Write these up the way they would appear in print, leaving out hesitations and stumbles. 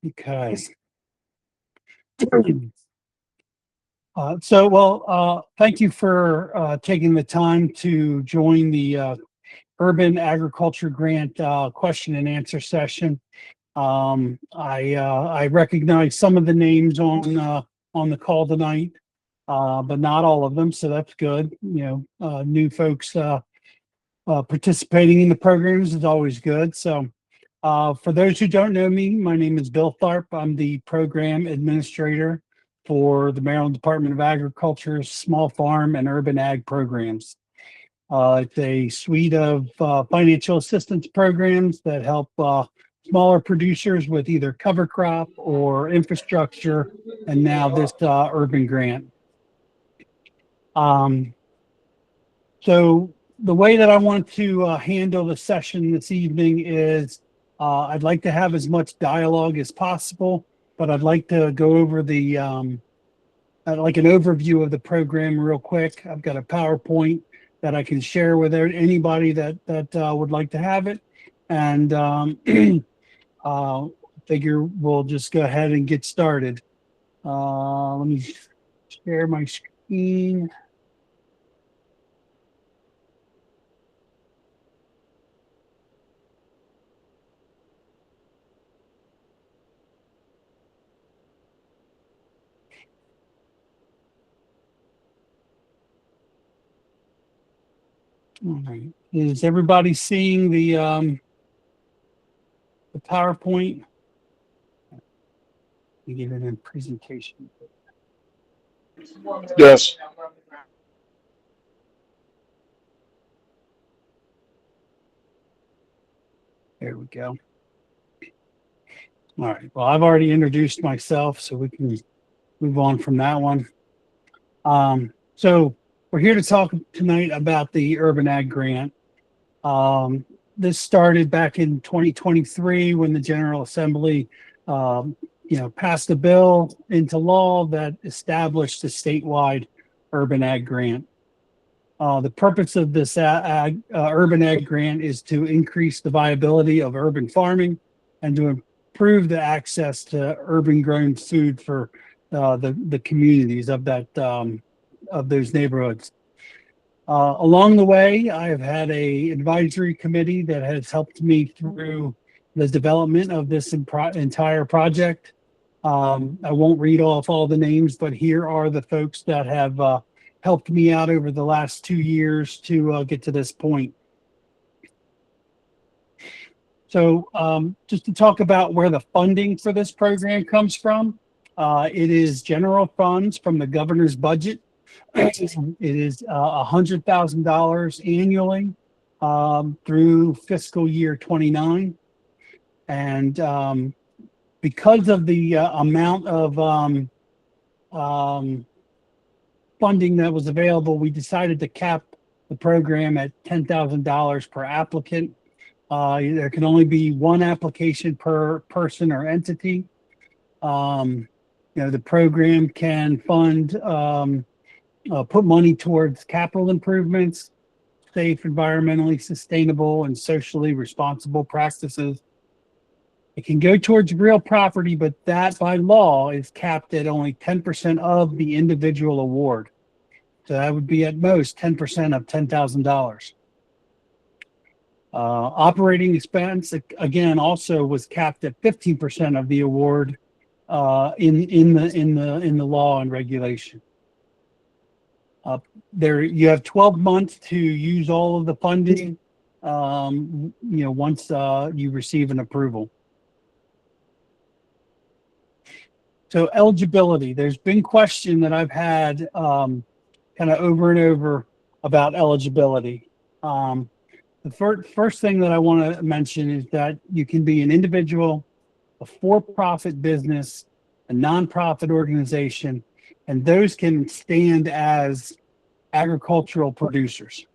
Okay. Thank you for taking the time to join the Urban Agriculture Grant question and answer session. I recognize some of the names on the call tonight, but not all of them, so that's good. New folks participating in the programs is always good. So, for those who don't know me, my name is Bill Tharp. I'm the program administrator for the Maryland Department of Agriculture's Small Farm and Urban Ag programs. It's a suite of financial assistance programs that help smaller producers with either cover crop or infrastructure, and now this urban grant. Um, so the way that I want to handle the session this evening is I'd like to have as much dialogue as possible, but I'd like to go over the like an overview of the program real quick. I've got a PowerPoint that I can share with anybody that would like to have it, and figure we'll just go ahead and get started. Let me share my screen. All right. Is everybody seeing the PowerPoint? We get it in presentation. Yes. There we go. All right. Well, I've already introduced myself, so we can move on from that one. So we're here to talk tonight about the Urban Ag Grant. This started back in 2023 when the General Assembly, passed a bill into law that established a statewide Urban Ag Grant. The purpose of this Urban Ag Grant is to increase the viability of urban farming and to improve the access to urban grown food for the communities of those neighborhoods. Along the way, I've had a advisory committee that has helped me through the development of this entire project. I won't read off all the names, but here are the folks that have helped me out over the last 2 years to get to this point. So just to talk about where the funding for this program comes from, it is general funds from the governor's budget. It is $100,000 annually through fiscal year 29. And because of the amount of funding that was available, we decided to cap the program at $10,000 per applicant. There can only be one application per person or entity. The program can fund put money towards capital improvements, safe, environmentally sustainable, and socially responsible practices. It can go towards real property, but that by law is capped at only 10% of the individual award. So that would be at most 10% of $10,000. Operating expense, again, also was capped at 15% of the award in the law and regulation. There you have 12 months to use all of the funding, once you receive an approval. So eligibility, there's been question that I've had kind of over and over about eligibility. The first thing that I want to mention is that you can be an individual, a for-profit business, a nonprofit organization, and those can stand as agricultural producers.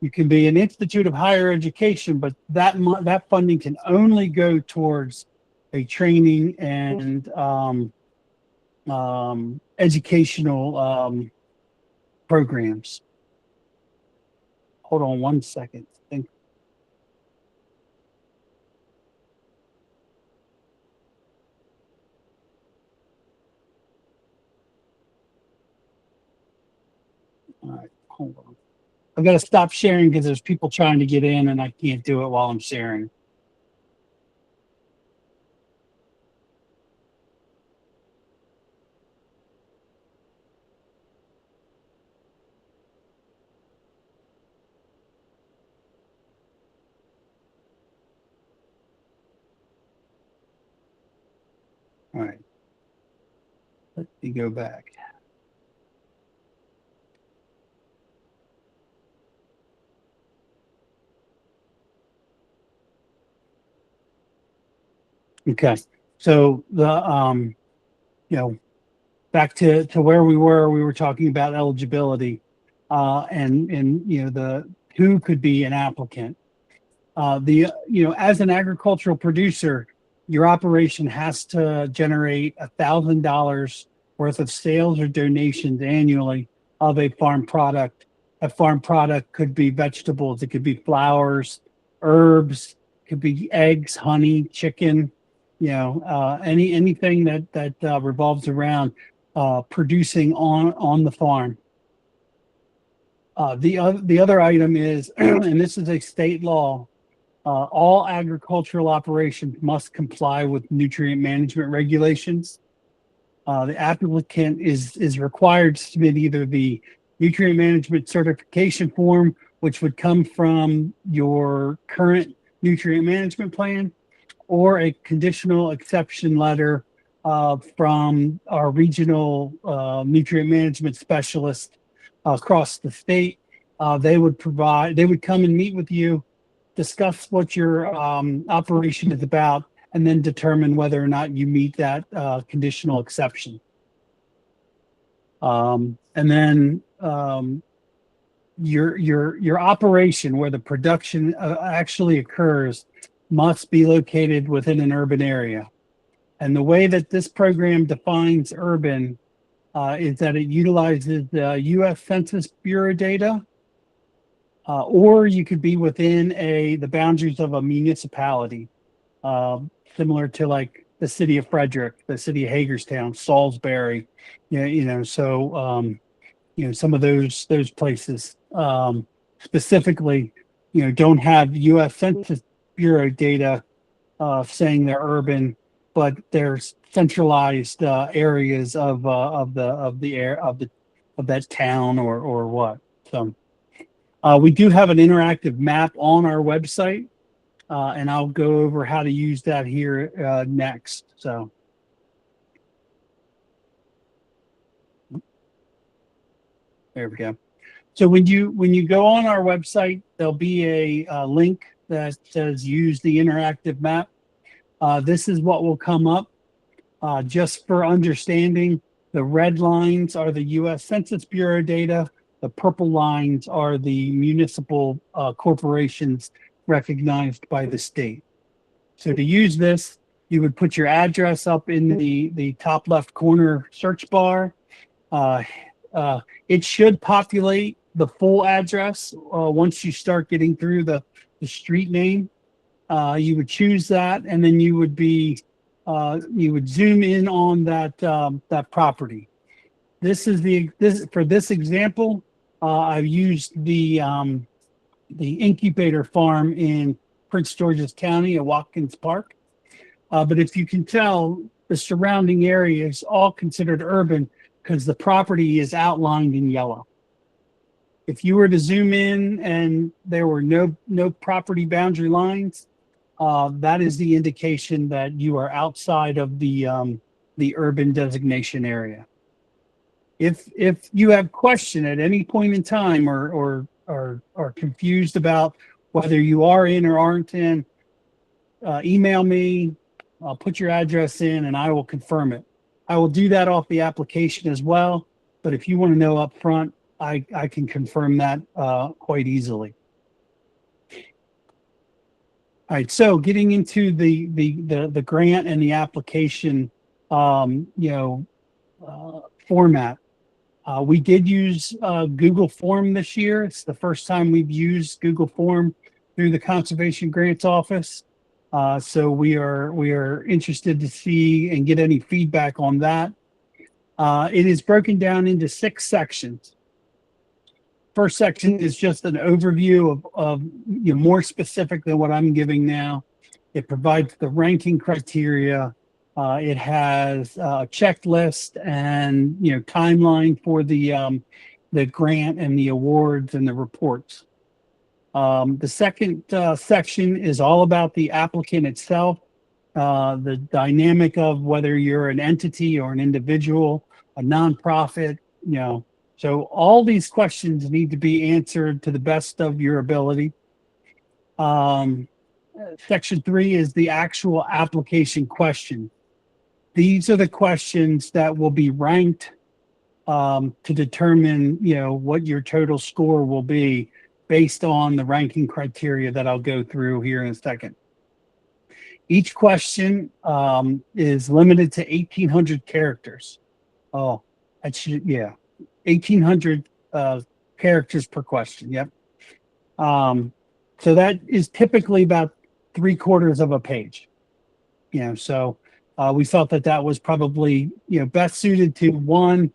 You can be an institute of higher education, but that funding can only go towards a training and educational programs. Hold on one second. hold on. I've got to stop sharing because there's people trying to get in and I can't do it while I'm sharing. All right. Let me go back. Okay. So you know, back to where we were talking about eligibility, and the who could be an applicant. As an agricultural producer, your operation has to generate $1,000 worth of sales or donations annually of a farm product. A farm product could be vegetables, it could be flowers, herbs, could be eggs, honey, chicken, anything that revolves around producing on the farm. The other item is, and this is a state law, all agricultural operations must comply with nutrient management regulations. The applicant is required to submit either the nutrient management certification form, which would come from your current nutrient management plan, or a conditional exception letter from our regional nutrient management specialist across the state. They would come and meet with you, discuss what your operation is about, and then determine whether or not you meet that conditional exception. And then your operation, where the production actually occurs, must be located within an urban area. And the way that this program defines urban is that it utilizes the U.S. Census Bureau data, or you could be within the boundaries of a municipality, similar to like the city of Frederick, the city of Hagerstown, Salisbury, some of those places specifically, don't have U.S. Census Bureau data saying they're urban, but there's centralized areas of that town or what. So we do have an interactive map on our website, and I'll go over how to use that here next. So. There we go. So when you go on our website, there'll be a link that says use the interactive map. This is what will come up. Just for understanding, the red lines are the U.S. Census Bureau data. The purple lines are the municipal corporations recognized by the state. So to use this, you would put your address up in the top left corner search bar. It should populate the full address once you start getting through the street name. You would choose that, and then you would zoom in on that property. For this example, I've used the incubator farm in Prince George's County at Watkins Park. But if you can tell, the surrounding area is all considered urban because the property is outlined in yellow. If you were to zoom in and there were no property boundary lines, that is the indication that you are outside of the urban designation area. If you have question at any point in time or are confused about whether you are in or aren't in, email me. I'll put your address in and I will confirm it. I will do that off the application as well. But if you want to know up front, I can confirm that quite easily. All right, so getting into the grant and the application, format. We did use Google Form this year. It's the first time we've used Google Form through the Conservation Grants Office. So we are interested to see and get any feedback on that. It is broken down into 6 sections. first section is just an overview of more specific than what I'm giving now. It provides the ranking criteria. It has a checklist and timeline for the grant and the awards and the reports. The second section is all about the applicant itself, the dynamic of whether you're an entity or an individual, a nonprofit, So all these questions need to be answered to the best of your ability. Section 3 is the actual application question. These are the questions that will be ranked to determine, what your total score will be based on the ranking criteria that I'll go through here in a second. Each question is limited to 1,800 characters. Oh, that should, yeah, 1,800 characters per question. Yep. So that is typically about 3/4 of a page. So we felt that was probably best suited to one,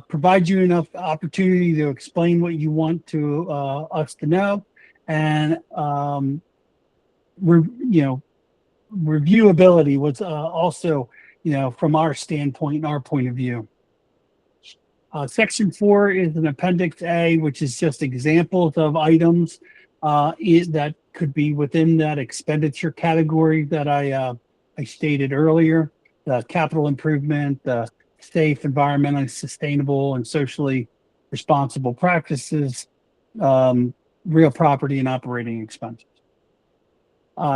provide you enough opportunity to explain what you want to us to know, and reviewability was also from our standpoint and our point of view. Section 4 is an Appendix A, which is just examples of items that could be within that expenditure category that I stated earlier: the capital improvement, the safe, environmentally sustainable, and socially responsible practices, real property and operating expenses.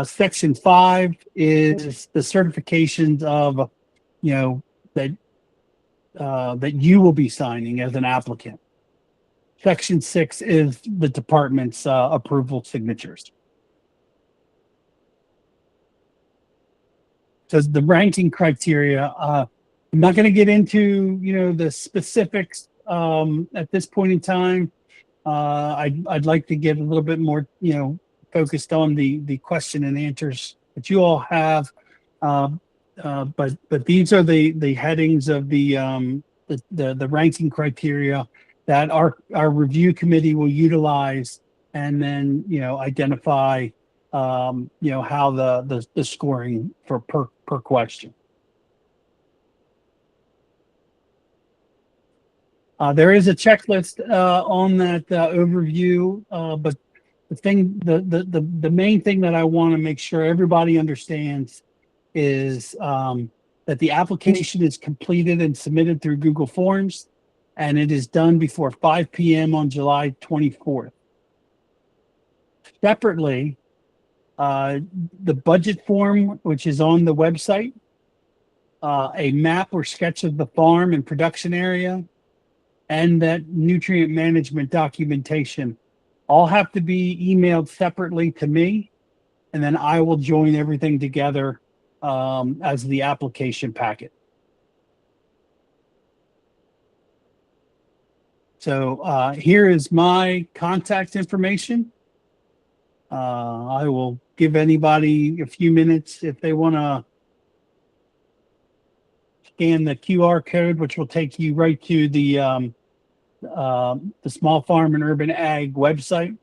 Section 5 is the certifications of, that you will be signing as an applicant. Section 6 is the department's approval signatures. So the ranking criteria, I'm not going to get into, the specifics at this point in time. I'd like to get a little bit more, focused on the question and answers that you all have. But these are the headings of the ranking criteria that our review committee will utilize, and then identify how the scoring for per question. There is a checklist on that overview, but the main thing that I want to make sure everybody understands is that the application is completed and submitted through Google Forms, and it is done before 5 p.m. on July 24th. Separately, the budget form, which is on the website, a map or sketch of the farm and production area, and that nutrient management documentation all have to be emailed separately to me, and then I will join everything together as the application packet. So here is my contact information. I will give anybody a few minutes if they want to scan the QR code, which will take you right to the Small Farm and Urban Ag website.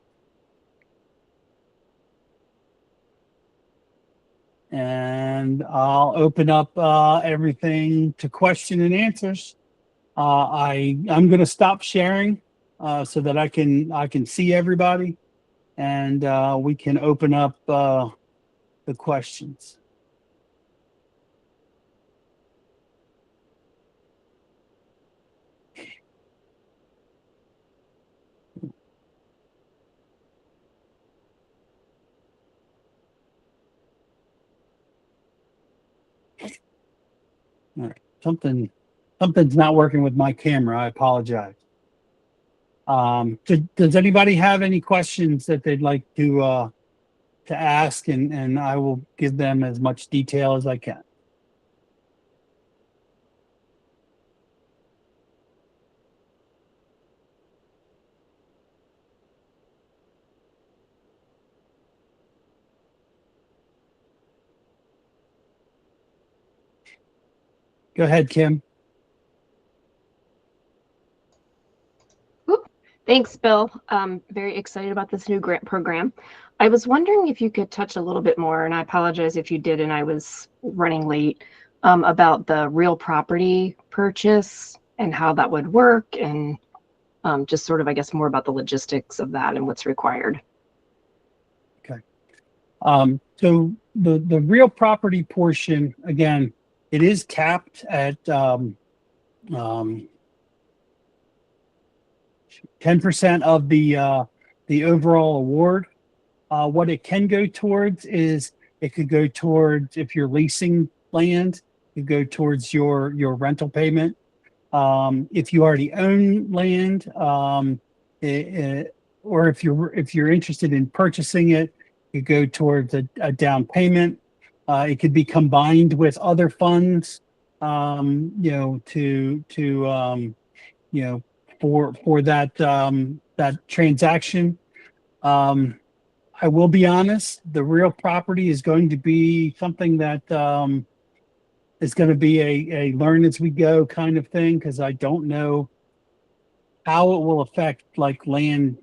And I'll open up everything to question and answers. I'm going to stop sharing so that I can see everybody, and we can open up the questions. All right. Something's not working with my camera. I apologize. Does anybody have any questions that they'd like to ask, and I will give them as much detail as I can. Go ahead, Kim. Thanks, Bill. Very excited about this new grant program. I was wondering if you could touch a little bit more, and I apologize if you did and I was running late, about the real property purchase and how that would work, and just sort of, I guess, more about the logistics of that and what's required. Okay. So the real property portion, again, it is capped at 10% of the overall award. What it can go towards is it could go towards, if you're leasing land, it could go towards your rental payment. If you already own land, or if you're interested in purchasing it, you go towards a down payment. It could be combined with other funds, you know, for that transaction. I will be honest, the real property is going to be something that is going to be a learn as we go kind of thing, because I don't know how it will affect like land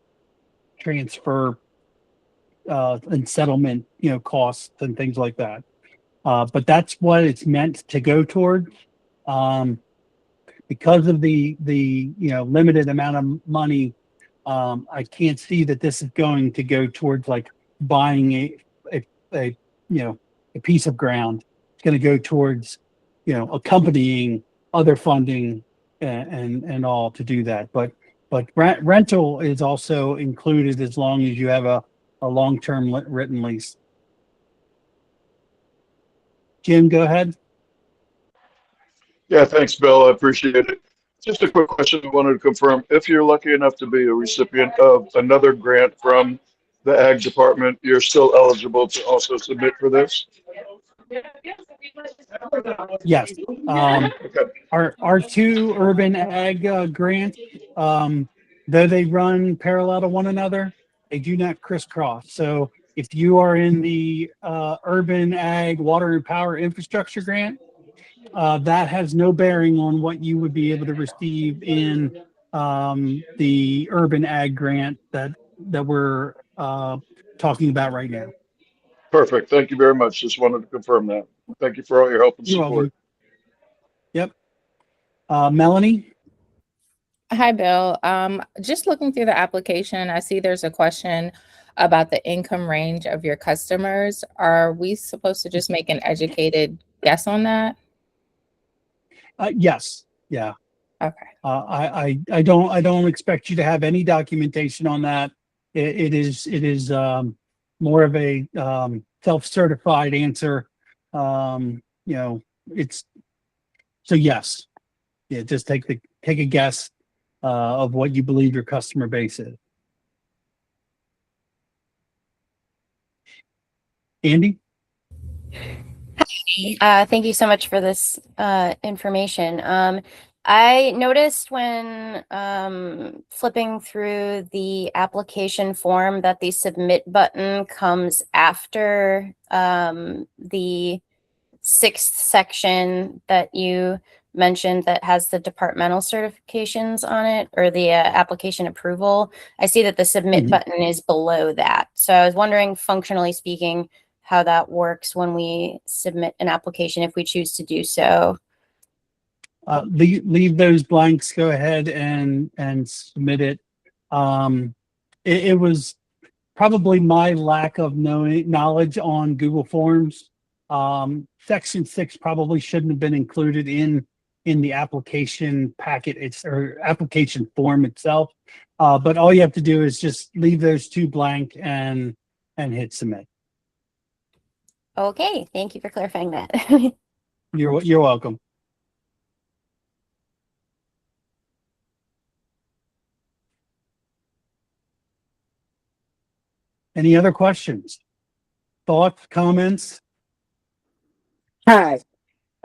transfer and settlement, costs and things like that. But that's what it's meant to go toward. Um, because of the limited amount of money, I can't see that this is going to go towards like buying a a piece of ground. It's going to go towards accompanying other funding and all to do that. But rental is also included as long as you have a long-term written lease. Jim, go ahead. Yeah, thanks, Bill. I appreciate it. Just a quick question I wanted to confirm. If you're lucky enough to be a recipient of another grant from the Ag Department, you're still eligible to also submit for this? Yes. Okay. Our two urban ag grants, though they run parallel to one another, they do not crisscross. So if you are in the urban ag water and power infrastructure grant, that has no bearing on what you would be able to receive in the urban ag grant that we're talking about right now. Perfect. Thank you very much. Just wanted to confirm that. Thank you for all your help and You're support. welcome. Yep. Melanie? Hi, Bill. Just looking through the application, I see there's a question about the income range of your customers. Are we supposed to just make an educated guess on that? Yes. Yeah. Okay. I don't expect you to have any documentation on that. It is more of a self-certified answer. It's so yes. Yeah, just take a guess of what you believe your customer base is. Andy? Thank you so much for this information. I noticed when flipping through the application form that the submit button comes after the sixth section that you mentioned that has the departmental certifications on it, or the application approval. I see that the submit button is below that. So I was wondering, functionally speaking, how that works when we submit an application if we choose to do so. Leave those blanks. Go ahead and submit it. It was probably my lack of knowledge on Google Forms. Section 6 probably shouldn't have been included in the application packet, or application form itself. But all you have to do is just leave those two blank and hit submit. Okay, thank you for clarifying that. You're welcome. Any other questions? Thoughts, comments? Hi.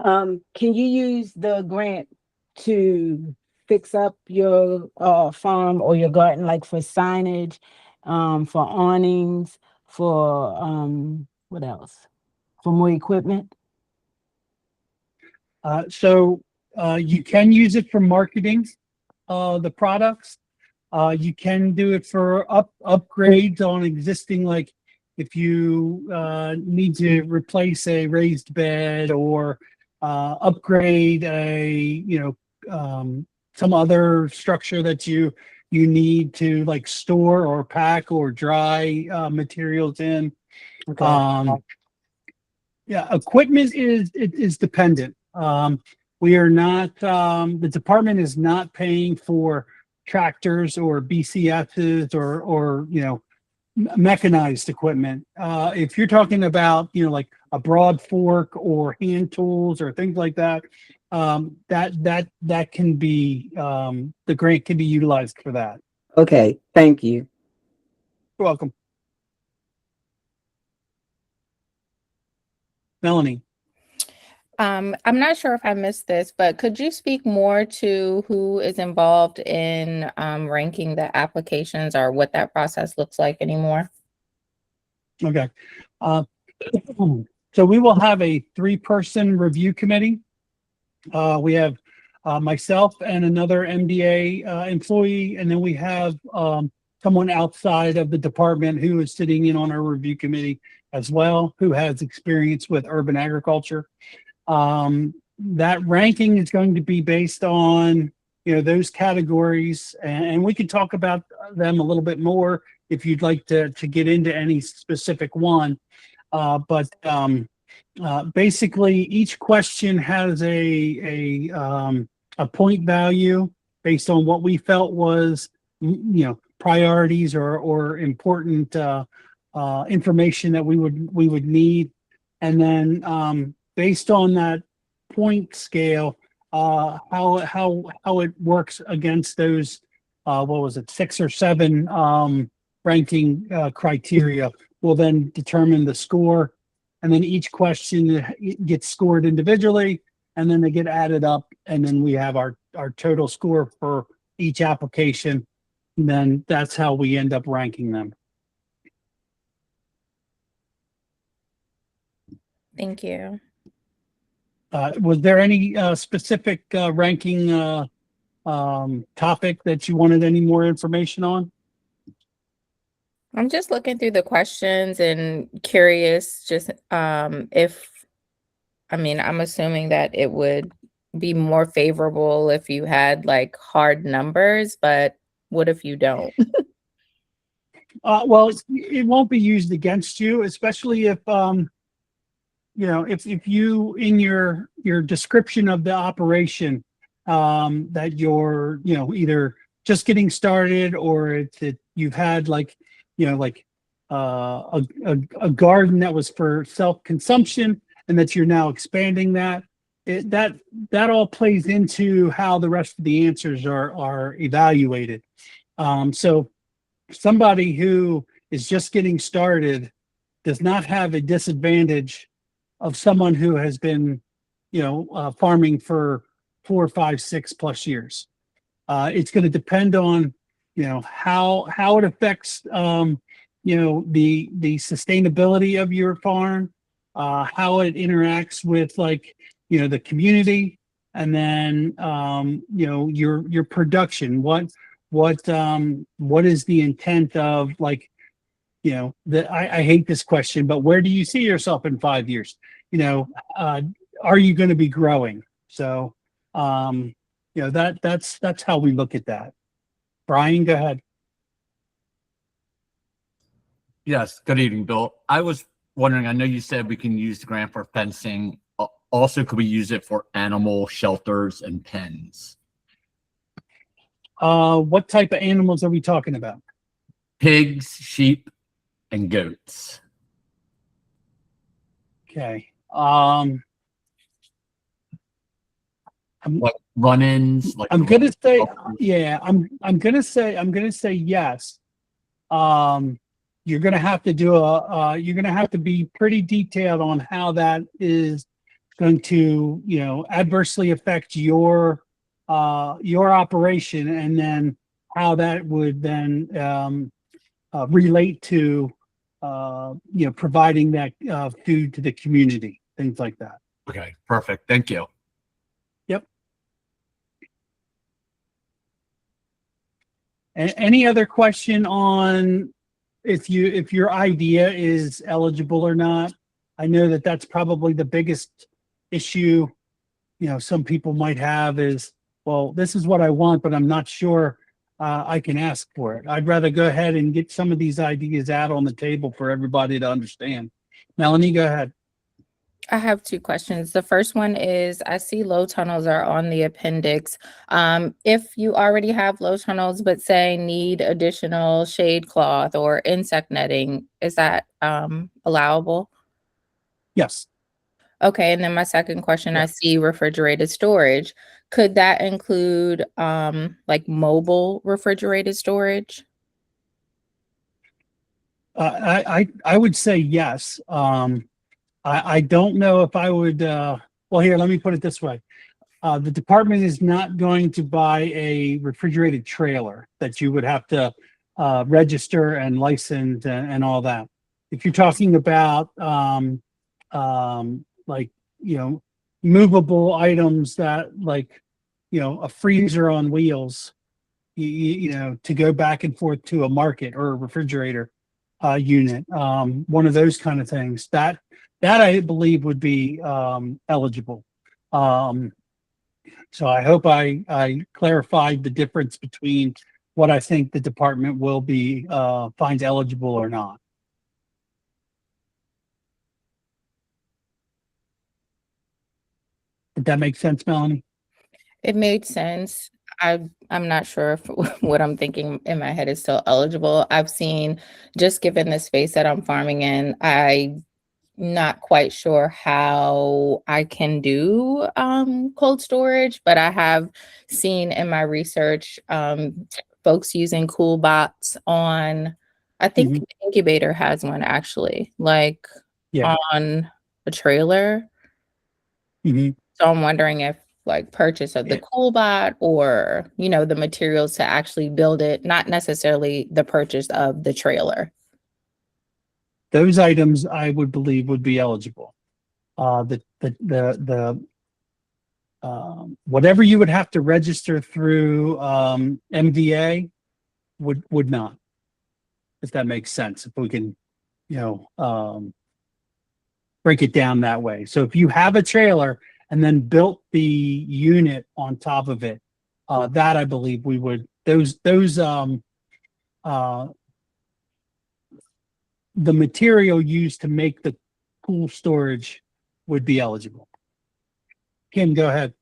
Can you use the grant to fix up your farm or your garden, like for signage, for awnings, for what else? For more equipment? So you can use it for marketing the products. You can do it for upgrades on existing, like if you need to replace a raised bed or upgrade some other structure that you need to like store or pack or dry materials in. Okay. Yeah, equipment is dependent. We are not, the department is not paying for tractors or BCSs or mechanized equipment. If you're talking about, like a broad fork or hand tools or things like that, that can be, the grant can be utilized for that. Okay, thank you. You're welcome. Melanie. I'm not sure if I missed this, but could you speak more to who is involved in ranking the applications or what that process looks like anymore? Okay. So we will have a 3-person review committee. We have myself and another MDA employee, and then we have someone outside of the department who is sitting in on our review committee as well, who has experience with urban agriculture. That ranking is going to be based on, those categories, and we can talk about them a little bit more if you'd like to get into any specific one. But basically, each question has a point value based on what we felt was, priorities or important information that we would need, and then based on that point scale, how it works against those, what was it, 6 or 7 ranking criteria will then determine the score. And then each question gets scored individually, and then they get added up, and then we have our total score for each application. And then that's how we end up ranking them. Thank you. Was there any specific ranking topic that you wanted any more information on? I'm just looking through the questions and curious just I'm assuming that it would be more favorable if you had like hard numbers, but what if you don't? Well, it won't be used against you, especially if if you in your description of the operation that you're either just getting started or you've had like a garden that was for self-consumption and that you're now expanding that, that all plays into how the rest of the answers are evaluated. So somebody who is just getting started does not have a disadvantage of someone who has been, farming for 4, 5, 6+ years. It's going to depend on, how it affects, the sustainability of your farm, how it interacts with the community, and then, your production. What is the intent of I hate this question, but where do you see yourself in 5 years? Are you going to be growing? So, that's how we look at that. Brian, go ahead. Yes, good evening, Bill. I was wondering, I know you said we can use the grant for fencing. Also, could we use it for animal shelters and pens? What type of animals are we talking about? Pigs, sheep, and goats. Okay. Like run-ins, like I'm gonna say, yeah, I'm gonna say yes. You're gonna have to do you're gonna have to be pretty detailed on how that is going to, adversely affect your operation, and then how that would then relate to providing that food to the community, things like that. Okay, perfect. Thank you. Yep. Any other question on if your idea is eligible or not? I know that that's probably the biggest issue, some people might have is, well, this is what I want, but I'm not sure I can ask for it. I'd rather go ahead and get some of these ideas out on the table for everybody to understand. Melanie, go ahead. I have two questions. The first one is, I see low tunnels are on the appendix. If you already have low tunnels, but say need additional shade cloth or insect netting, is that allowable? Yes. Okay, and then my second question, Yeah. I see refrigerated storage. Could that include like mobile refrigerated storage? I would say yes. I don't know if I would, well, here, let me put it this way. The department is not going to buy a refrigerated trailer that you would have to register and license and all that. If you're talking about like, movable items that like, a freezer on wheels, to go back and forth to a market or a refrigerator unit, one of those kind of things, that I believe would be eligible. So I hope I clarified the difference between what I think the department will be finds eligible or not. Did that make sense, Melanie? It made sense. I'm not sure if what I'm thinking in my head is still eligible. I've seen, just given the space that I'm farming in, I'm not quite sure how I can do cold storage, but I have seen in my research folks using cool bots on, I think the incubator has one actually, like on a trailer. So I'm wondering if like purchase of the Coolbot or, the materials to actually build it, not necessarily the purchase of the trailer. Those items I would believe would be eligible. The whatever you would have to register through MDA would not, if that makes sense. If we can, break it down that way. So if you have a trailer and then built the unit on top of it, that I believe we would, the material used to make the cool storage would be eligible. Kim, go ahead.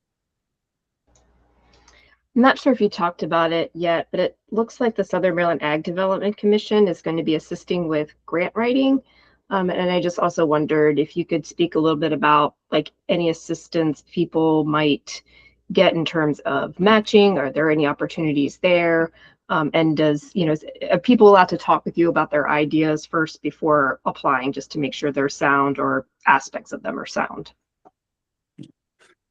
I'm not sure if you talked about it yet, but it looks like the Southern Maryland Ag Development Commission is going to be assisting with grant writing. And I just also wondered if you could speak a little bit about like any assistance people might get in terms of matching. Are there any opportunities there? And are people allowed to talk with you about their ideas first before applying, just to make sure they're sound or aspects of them are sound?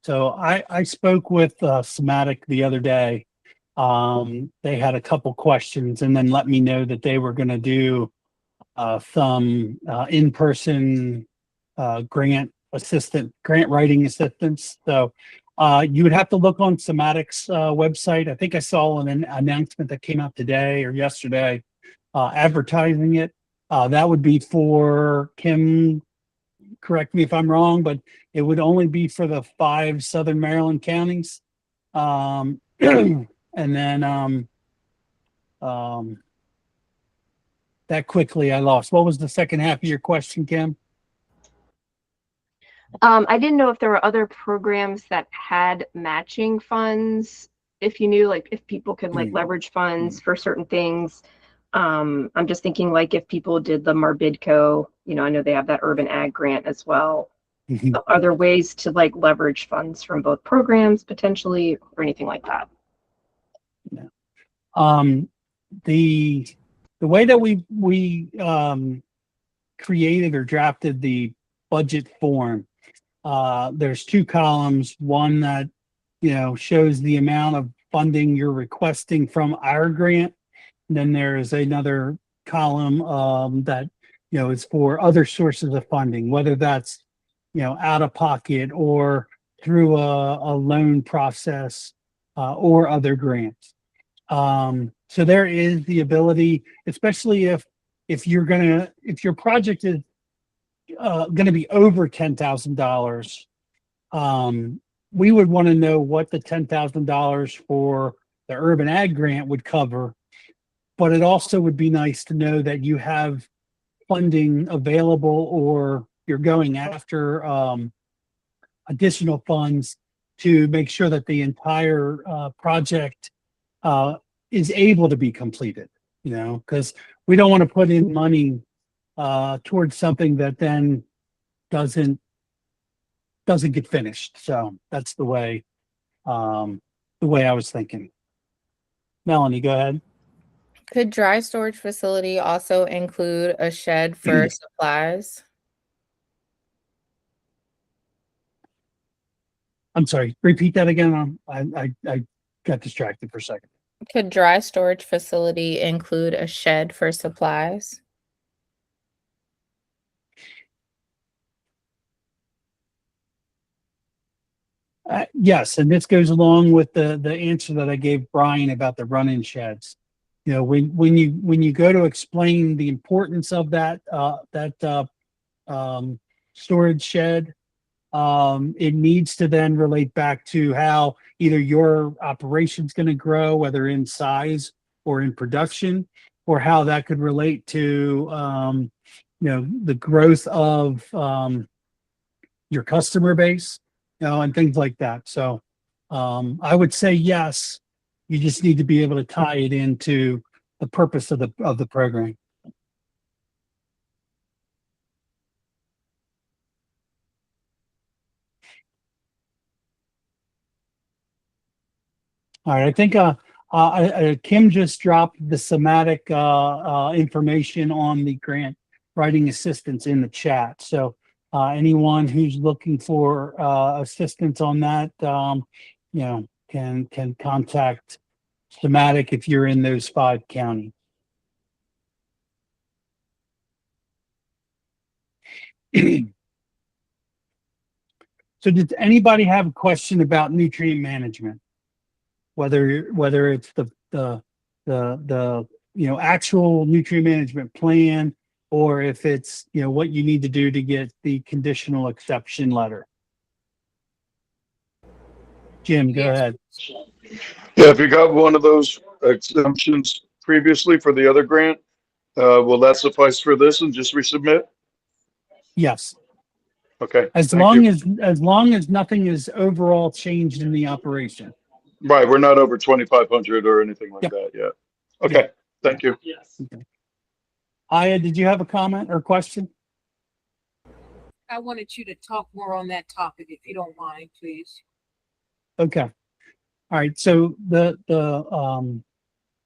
So I spoke with Somatic the other day. They had a couple questions and then let me know that they were going to do some in-person grant writing assistance. So you would have to look on Somatic's website. I think I saw an announcement that came out today or yesterday advertising it. That would be for, Kim, correct me if I'm wrong, but it would only be for the 5 Southern Maryland counties. And then that quickly I lost. What was the second half of your question, Kim? I didn't know if there were other programs that had matching funds, if you knew, like if people could like leverage funds for certain things. I'm just thinking like if people did the Marbidco, I know they have that urban ag grant as well. Are there ways to like leverage funds from both programs potentially or anything like that? The way that we created or drafted the budget form, there's 2 columns, one that shows the amount of funding you're requesting from our grant, and then there's another column that is for other sources of funding, whether that's out of pocket or through a loan process or other grants. So there is the ability, especially if your project is gonna be over $10,000, we would want to know what the $10,000 for the urban ag grant would cover. But it also would be nice to know that you have funding available, or you're going after additional funds to make sure that the entire project is able to be completed, because we don't want to put in money towards something that then doesn't get finished. So that's the way I was thinking. Melanie, go ahead. Could dry storage facility also include a shed for supplies? I'm sorry, repeat that again. I got distracted for a second. Could dry storage facility include a shed for supplies? Yes, and this goes along with the answer that I gave Brian about the run-in sheds. When you go to explain the importance of that storage shed, it needs to then relate back to how either your operation's going to grow, whether in size or in production, or how that could relate to the growth of your customer base, and things like that. So I would say yes. You just need to be able to tie it into the purpose of the program. All right, I think Kim just dropped the somatic information on the grant writing assistance in the chat. So anyone who's looking for assistance on that, can contact somatic if you're in those 5 counties. So does anybody have a question about nutrient management? Whether it's the actual nutrient management plan, or if it's what you need to do to get the conditional exception letter. Jim, go ahead. Yeah, if you got one of those exemptions previously for the other grant, will that suffice for this and just resubmit? Yes. Okay. As long as nothing is overall changed in the operation. Right, we're not over 2,500 or anything like that yet. Okay, Yep. thank you. Yes. Okay. Aya, did you have a comment or question? I wanted you to talk more on that topic, if you don't mind, please. Okay. All right. So the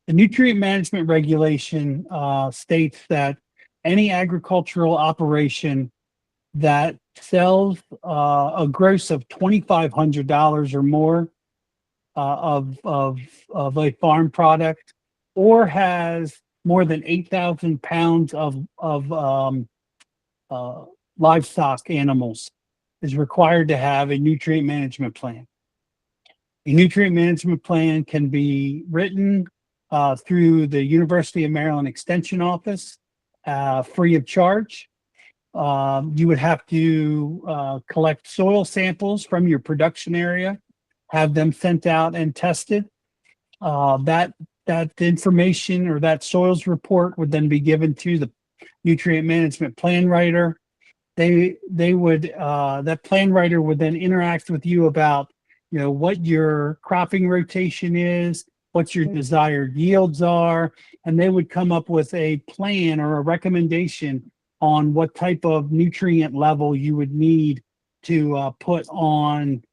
nutrient management regulation states that any agricultural operation that sells a gross of $2,500 or more of a farm product, or has more than 8,000 pounds of livestock animals, is required to have a nutrient management plan. A nutrient management plan can be written through the University of Maryland Extension Office, free of charge. You would have to collect soil samples from your production area, have them sent out and tested. That information, or that soils report, would then be given to the nutrient management plan writer. That plan writer would then interact with you about what your cropping rotation is, what your desired yields are, and they would come up with a plan or a recommendation on what type of nutrient level you would need to put on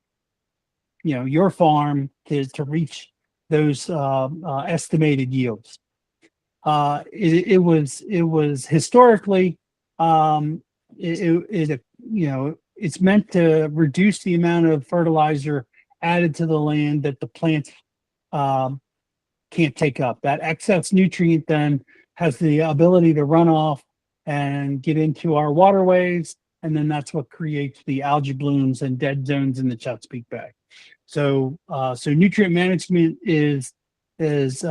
your farm to reach those estimated yields. It was historically it's meant to reduce the amount of fertilizer added to the land that the plants can't take up. That excess nutrient then has the ability to run off and get into our waterways, and then that's what creates the algae blooms and dead zones in the Chesapeake Bay. So nutrient management is is,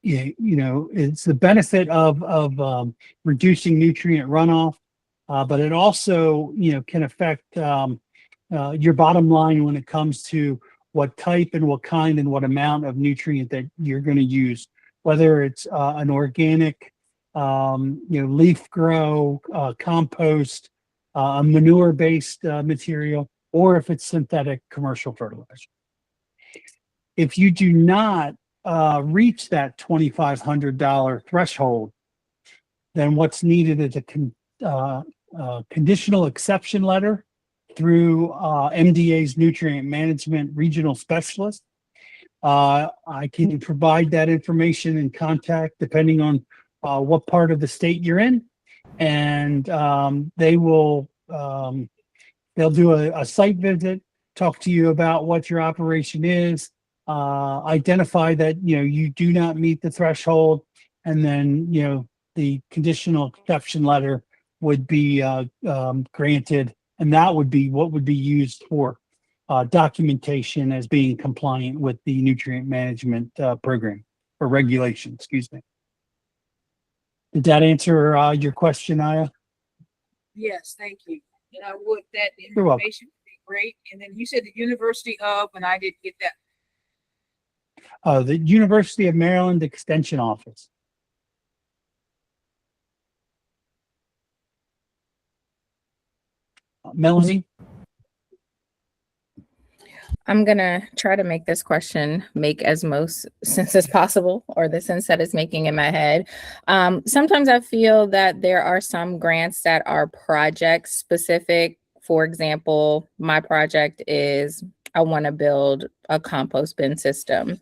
it's the benefit of reducing nutrient runoff, but it also, can affect your bottom line when it comes to what type and what kind and what amount of nutrient that you're going to use, whether it's an organic, leaf grow, compost, a manure-based material, or if it's synthetic commercial fertilizer. If you do not reach that $2,500 threshold, then what's needed is a conditional exception letter through MDA's nutrient management regional specialist. I can provide that information and contact depending on what part of the state you're in, and they'll do a site visit, talk to you about what your operation is, identify that you do not meet the threshold, and then the conditional exception letter would be granted, and that would be what would be used for documentation as being compliant with the nutrient management program or regulation. Excuse me. Did that answer your question, Aya? Yes, thank you. And I would, that You're welcome. information would be great. And then you said the University of, and I didn't get that. The University of Maryland Extension Office. Melanie? I'm gonna try to make this question make as most sense as possible, or the sense that it's making in my head. Sometimes I feel that there are some grants that are project specific. For example, my project is I want to build a compost bin system.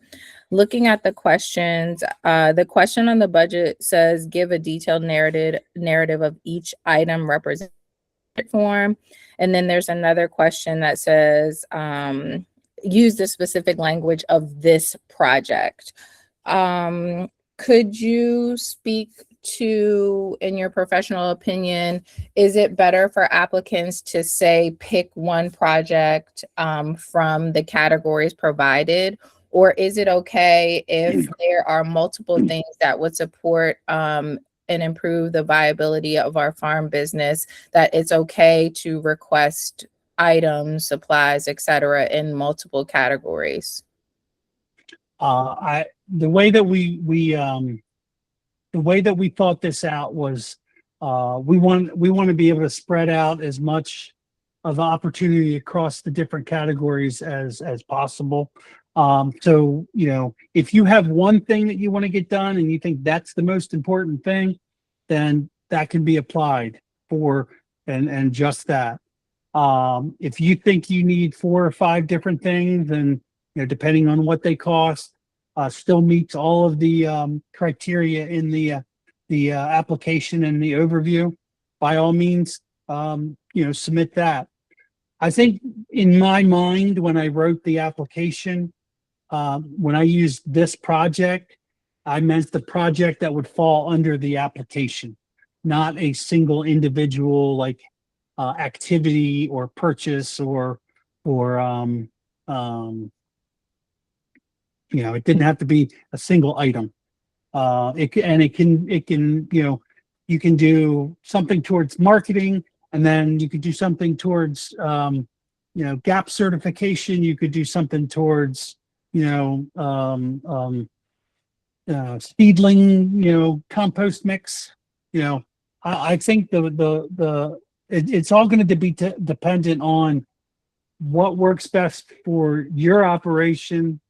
Looking at the questions, the question on the budget says give a detailed narrative of each item represented form. And then there's another question that says use the specific language of this project. Could you speak to, in your professional opinion, is it better for applicants to say pick one project from the categories provided? Or is it okay if there are multiple things that would support and improve the viability of our farm business, that it's okay to request items, supplies, et cetera, in multiple categories? The way that we thought this out was we want to be able to spread out as much of opportunity across the different categories as possible. So if you have one thing that you want to get done and you think that's the most important thing, then that can be applied for and just that. If you think you need 4 or 5 different things, and depending on what they cost, still meets all of the criteria in the application and the overview, by all means, submit that. I think in my mind, when I wrote the application, when I used this project, I meant the project that would fall under the application, not a single individual activity or purchase or it didn't have to be a single item. You can do something towards marketing, and then you could do something towards GAP certification. You could do something towards seedling, compost mix. I think it's all going to be dependent on what works best for your operation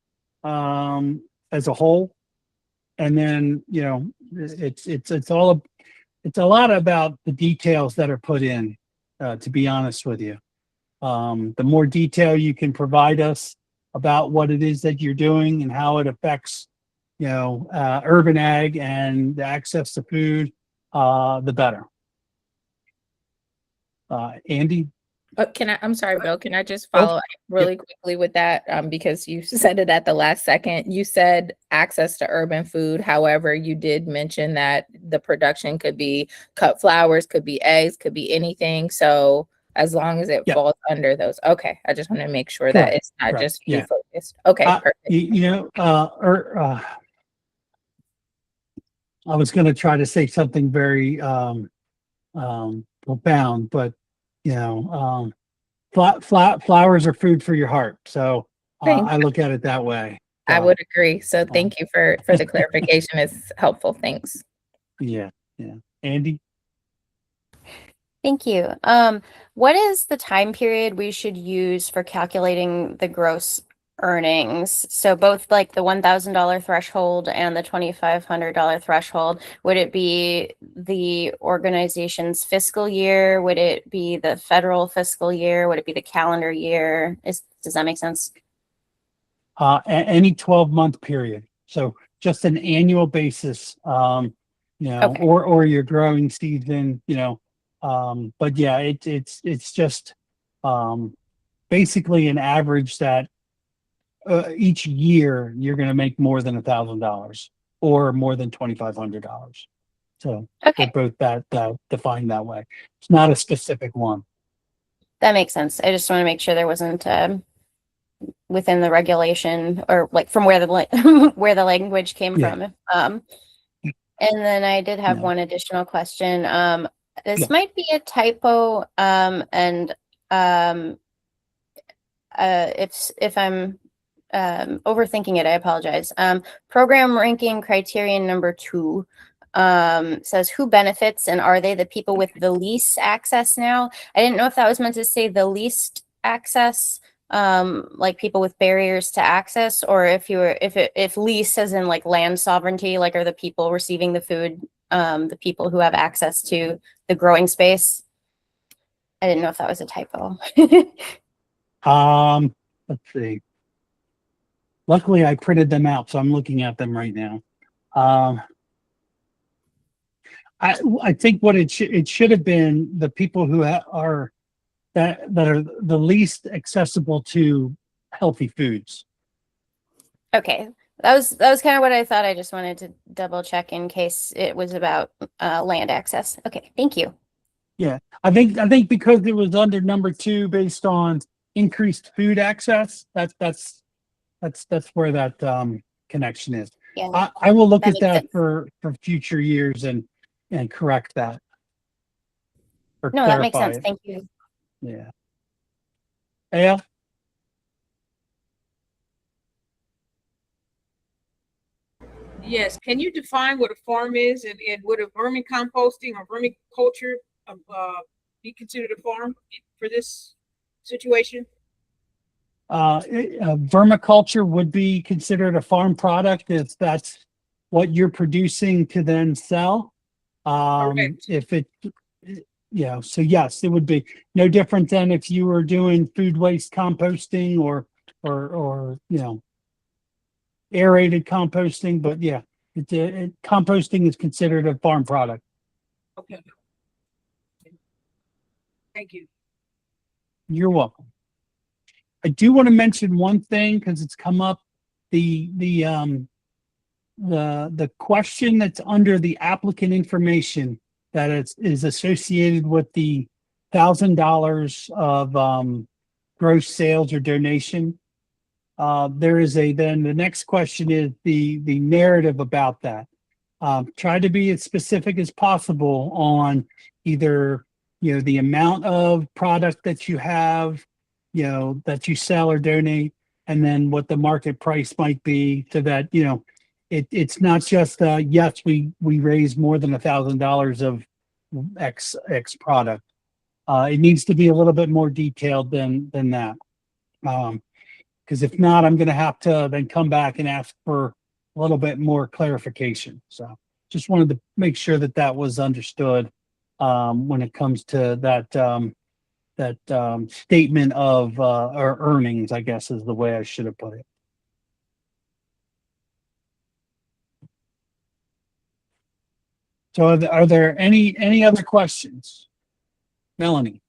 as a whole, and then it's a lot about the details that are put in. To be honest with you, the more detail you can provide us about what it is that you're doing and how it affects urban ag and the access to food, the better. Andy? I'm sorry, Bill, can I just follow up really quickly with that? Because you said it at the last second. You said access to urban food. However, you did mention that the production could be cut flowers, could be eggs, could be anything. So as long as it Yeah. falls under those. Okay, I just want to make sure that Correct, it's not correct, just yeah. food focused. Okay, perfect. I was going to try to say something very profound, but flowers are food for your heart. So Thank I look at it that way. I So, would agree. So thank you for the clarification. It's helpful. Thanks. yeah. Andy? Thank you. What is the time period we should use for calculating the gross earnings? So both like the $1,000 threshold and the $2,500 threshold, would it be the organization's fiscal year? Would it be the federal fiscal year? Would it be the calendar year? Does that make sense? Any 12-month period. So just an annual basis, Okay. or your growing season, but yeah, it's just basically an average that each year you're going to make more than $1,000 or more than $2,500. So Okay. they're both that defined that way. It's not a specific one. That makes sense. I just want to make sure there wasn't within the regulation or like from where the where the language came Yeah. from. And then I did have No. one additional question. This Yeah. might be a typo, and if I'm overthinking it, I apologize. Program ranking criterion number 2 says who benefits and are they the people with the least access now? I didn't know if that was meant to say the least access, like people with barriers to access, or if least as in like land sovereignty, like are the people receiving the food, the people who have access to the growing space. I didn't know if that was a typo. Let's see. Luckily, I printed them out, so I'm looking at them right now. I think what it should have been the people who are that are the least accessible to healthy foods. Okay, that was kind of what I thought. I just wanted to double check in case it was about land access. Okay, thank you. Yeah, I think because it was under number 2 based on increased food access, that's where that connection is. Yeah, I will look that at makes that sense. for future years and correct that or No, that makes clarify sense. it. Thank you. Yeah. Yeah. Yes, can you define what a farm is and would a vermicomposting or vermiculture be considered a farm for this situation? Vermiculture would be considered a farm product if that's what you're producing to then sell. Correct. If it, so yes, it would be no different than if you were doing food waste composting or aerated composting. But yeah, composting is considered a farm product. Okay. Thank you. You're welcome. I do want to mention one thing because it's come up. The question that's under the applicant information that is associated with the $1,000 of gross sales or donation. There is then the next question is the narrative about that. Try to be as specific as possible on either the amount of product that you have, that you sell or donate, and then what the market price might be, so that it's not just yes, we raise more than $1,000 of X product. It needs to be a little bit more detailed than that. Because if not, I'm going to have to then come back and ask for a little bit more clarification. So just wanted to make sure that was understood when it comes to that statement of or earnings, I guess is the way I should have put it. So are there any other questions? Melanie?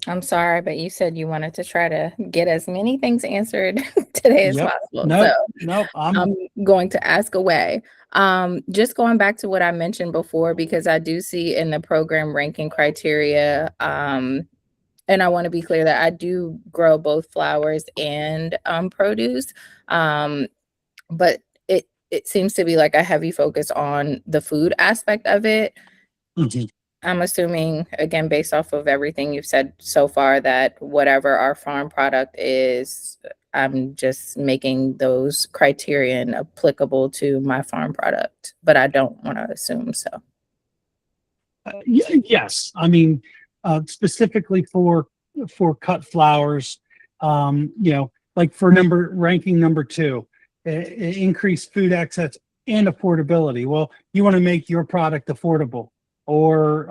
I'm sorry, but you said you wanted to try to get as many things answered today as possible. No, I'm going to ask away. Just going back to what I mentioned before, because I do see in the program ranking criteria, And I want to be clear that I do grow both flowers and produce. But it seems to be like a heavy focus on the food aspect of it. Mhm. I'm assuming, again, based off of everything you've said so far, that whatever our farm product is, I'm just making those criterion applicable to my farm product, but I don't want to assume so. Yes, I mean, specifically for cut flowers, like for ranking number two, increased food access and affordability. Well, you want to make your product affordable, or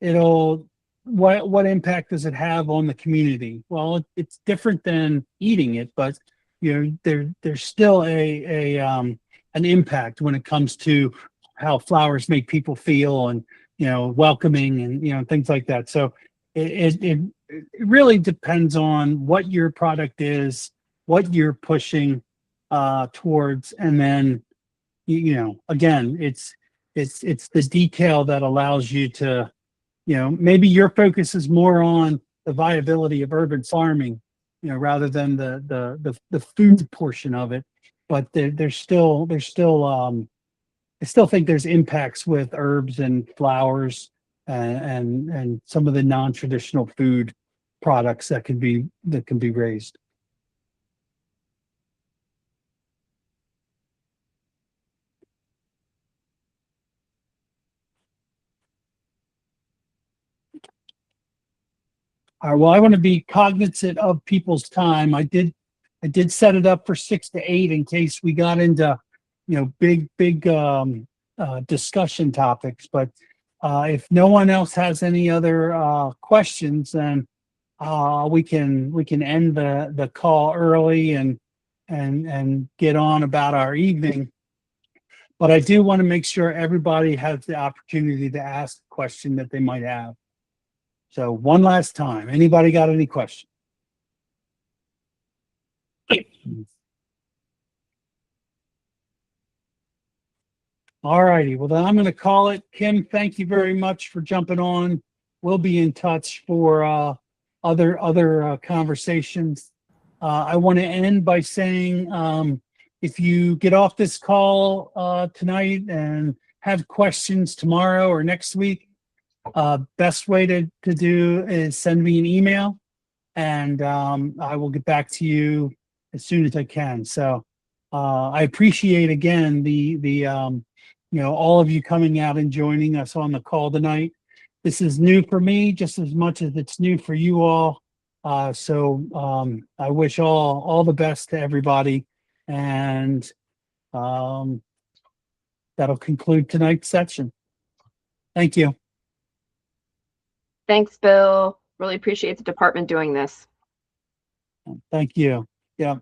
it'll what impact does it have on the community? Well, it's different than eating it, but there's still an impact when it comes to how flowers make people feel, and welcoming, and things like that. So it really depends on what your product is, what you're pushing towards, and then again, it's the detail that allows you to, maybe your focus is more on the viability of urban farming, rather than the food portion of it. But there's still I still think there's impacts with herbs and flowers, and some of the non-traditional food products that can be raised. All right, well, I want to be cognizant of people's time. I did set it up for 6 to 8 in case we got into big discussion topics. But if no one else has any other questions, then we can end the call early and get on about our evening. But I do want to make sure everybody has the opportunity to ask a question that they might have. So one last time, anybody got any questions? All righty, well then I'm going to call it. Kim, thank you very much for jumping on. We'll be in touch for other conversations. I want to end by saying, if you get off this call tonight and have questions tomorrow or next week, best way to do is send me an email, and I will get back to you as soon as I can. So I appreciate again the all of you coming out and joining us on the call tonight. This is new for me just as much as it's new for you all. So I wish all the best to everybody, and that'll conclude tonight's session. Thank you. Thanks, Bill. Really appreciate the department doing this. Thank you. Yeah.